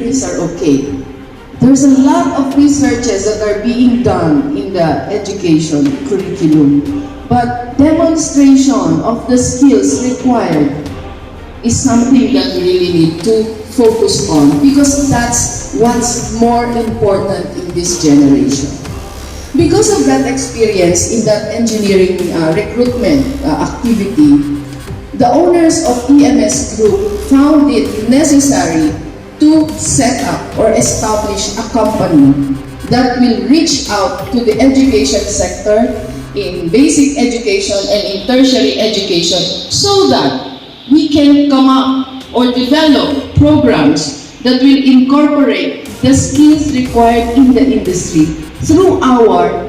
theories are okay. There's a lot of researches that are being done in the education curriculum, but demonstration of the skills required is something that we really need to focus on, because that's what's more important in this generation. Because of that experience in that engineering recruitment activity, the owners of EMS Group found it necessary to set up or establish a company that will reach out to the education sector in basic education and in tertiary education, so that we can come up or develop programs that will incorporate the skills required in the industry through our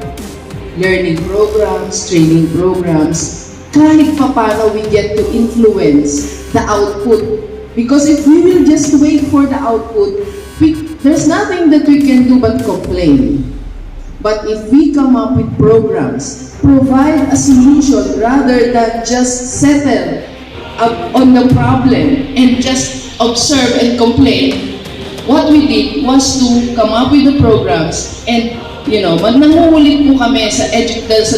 learning programs, training programs. Kahit papano we get to influence the output. Because if we will just wait for the output, there's nothing that we can do but complain. But if we come up with programs, provide a solution rather than just settle on the problem and just observe and complain, what we did was to come up with the programs, and nangungulit po kami sa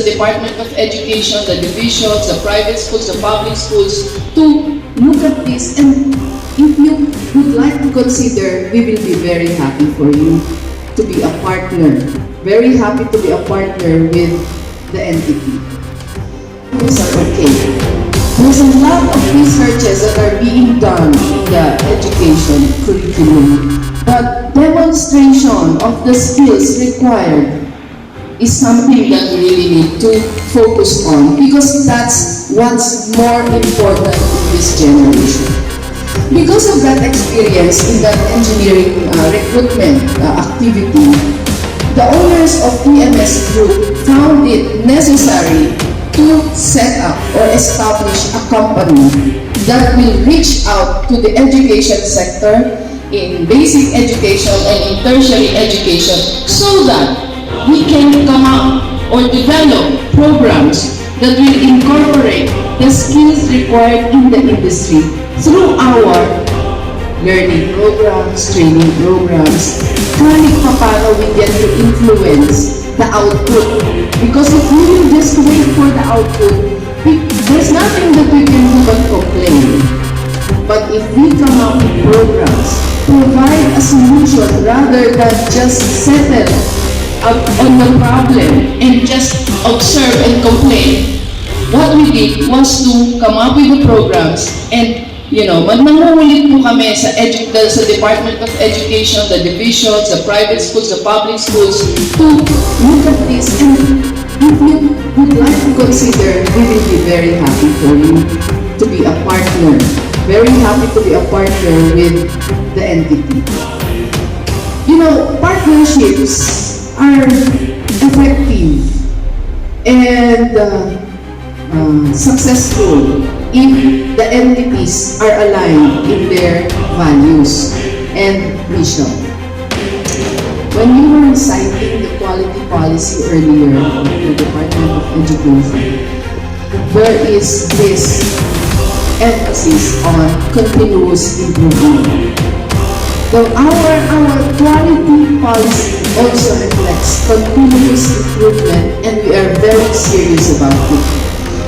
Department of Education, the divisions, the private schools, the public schools, to look at this. And if you would like to consider, we will be very happy for you to be a partner. Very happy to be a partner with the entity. Those are okay. There's a lot of researches that are being done in the education curriculum, but demonstration of the skills required is something that we really need to focus on, because that's what's more important in this generation. Because of that experience in that engineering recruitment activity, the owners of EMS Group found it necessary to set up or establish a company that will reach out to the education sector in basic education and in tertiary education, so that we can come up or develop programs that will incorporate the skills required in the industry through our learning programs, training programs. Kahit papano we get to influence the output. Because if we will just wait for the output, there's nothing that we can do but complain. But if we come up with programs, provide a solution rather than just settle on the problem and just observe and complain, what we did was to come up with the programs. And nangungulit po kami sa Department of Education, the divisions, the private schools, the public schools, to look at this. And if you would like to consider, we will be very happy for you to be a partner. Very happy to be a partner with the entity. Partnerships are effective and successful if the entities are aligned in their values and mission. When you were citing the quality policy earlier of the Department of Education, there is this emphasis on continuous improvement. So our quality policy also reflects continuous improvement, and we are very serious about it.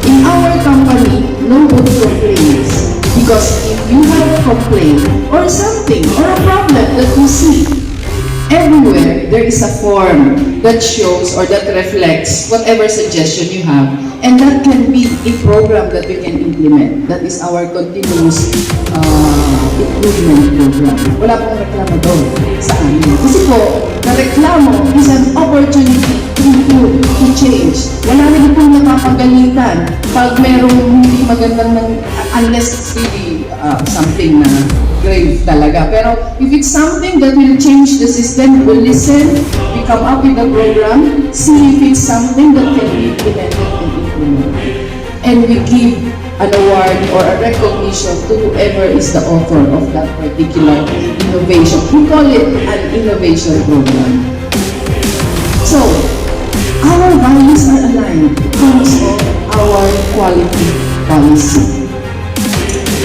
In our company, nobody complains, because if you have a complaint or something or a problem that you see, everywhere there is a form that shows or that reflects whatever suggestion you have, and that can be a program that we can implement. That is our continuous improvement program. Wala pong reklamo doon sa amin. Kasi po, na reklamo is an opportunity to improve, to change. Wala rin pong napapagalitan pag merong hindi magandang unless it's really something na grave talaga. Pero if it's something that will change the system, we'll listen, we come up with a program, see if it's something that can be implemented and implemented. And we give an award or a recognition to whoever is the author of that particular innovation. We call it an innovation program. So, our values are aligned because of our quality policy.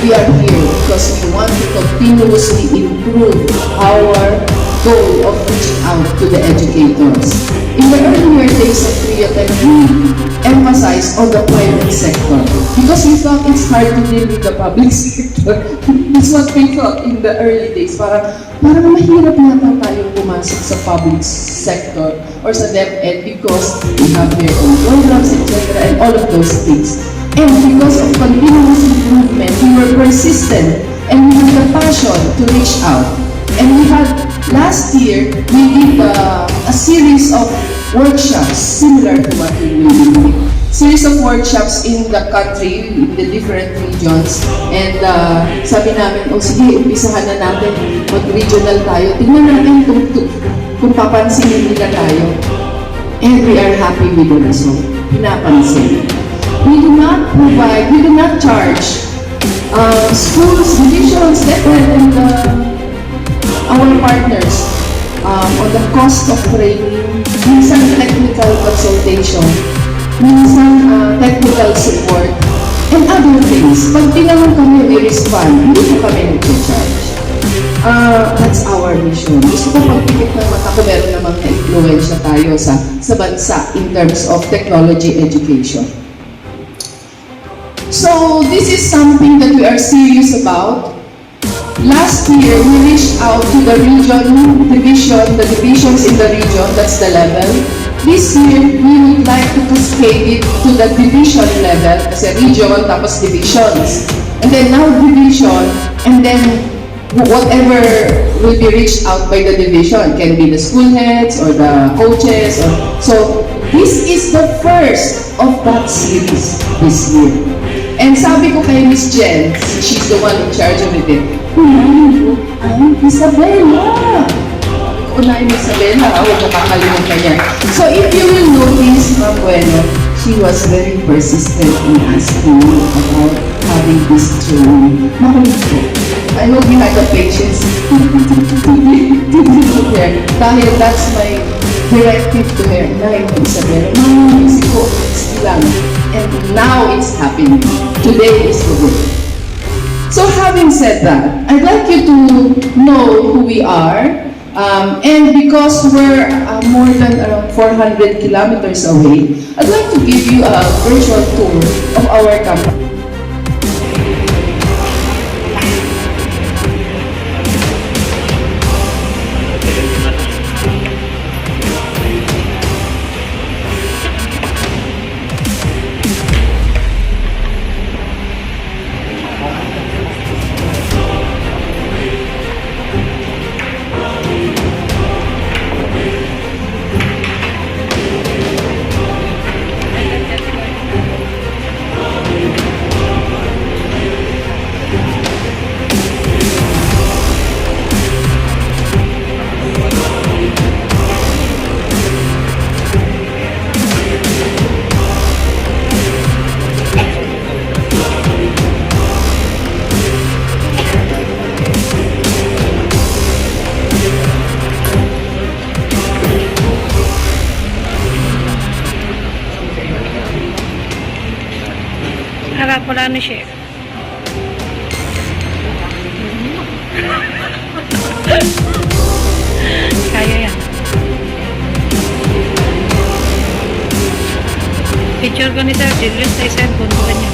We are here because we want to continuously improve our goal of reaching out to the educators. In the earlier days of Creotec, we emphasized on the private sector because we thought it's hard to deal with the public sector. That's what we thought in the early days. Parang mahirap yata tayong pumasok sa public sector or sa DepEd because we have their own programs, etc. and all of those things. And because of continuous improvement, we were persistent and we had the passion to reach out. And we had, last year, we did a series of workshops similar to what we will be doing. Series of workshops in the country, in the different regions. And sabi namin, oh sige, umpisahan na natin, mag-regional tayo. Tingnan natin kung papansinin nila tayo. And we are happy with the result. Pinapansin. We do not provide, we do not charge schools, divisions, and our partners on the cost of training, minsan technical consultation, minsan technical support, and other things. Pag tinanong kami, we respond, hindi po kami nag-charge. That's our mission. Gusto ko pagpikit ng mata ko, meron namang na-influensya tayo sa bansa in terms of technology education. So, this is something that we are serious about. Last year, we reached out to the the divisions in the region, that's the level. This year, we would like to cascade it to the division level, kasi region, tapos divisions. And then now division, and then whatever will be reached out by the division, can be the school heads or the coaches. So, this is the first of that series this year. And sabi ko kay Miss Jen, she's the one in charge of it, unahin mo ang Isabela. Unahin mo Isabela, huwag makakalimutan niya. So if you will notice, Ma'am Bueno, she was very persistent in asking me about having this training. Makulit po. I know we had the patience to do there. Dahil that's my directive to her. Unahin mo Isabela. Music ko, lang. And now it's happening. Today is the day. So having said that, I'd like you to know who we are. And because we're more than around 400 kilometers away, I'd like to give you a virtual tour of our company. Harap wala na siya. Kaya yan. Picture ko ni Sir Julius sa isang buntukan niya.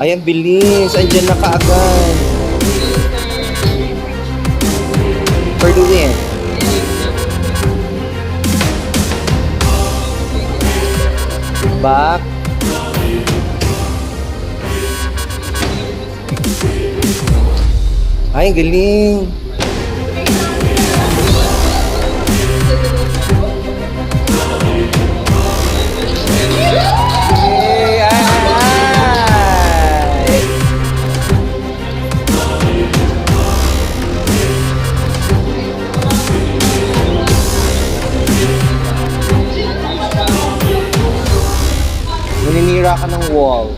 Ay, ang bilis. Andyan na kaagad. For the win. Back. Ay, ang galing. Yay! Ay! Naninira ka ng wall.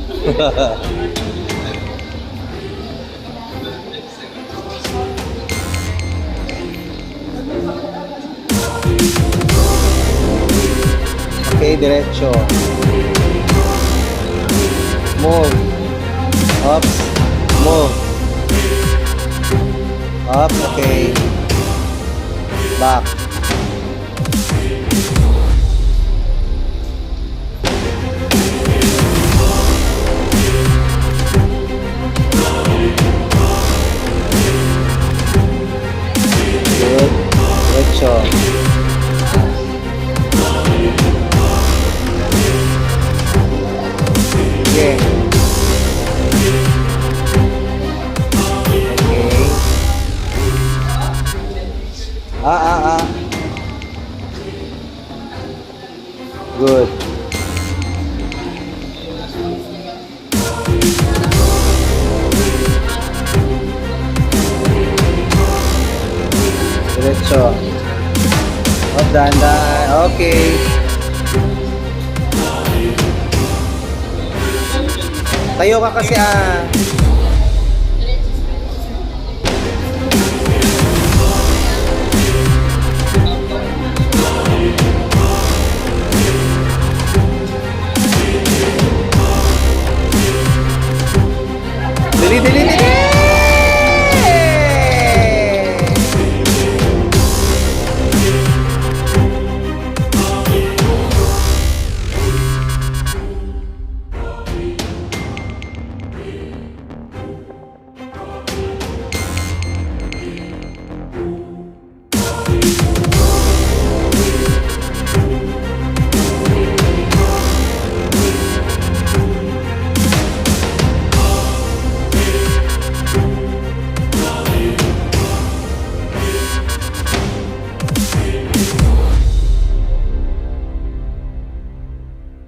Okay, diretso. Move. Ups. Move. Up. Okay. Back. Good. Diretso. Okay. Okay. Good. Diretso. Oh, dahan-dahan. Okay. Tayo ka kasi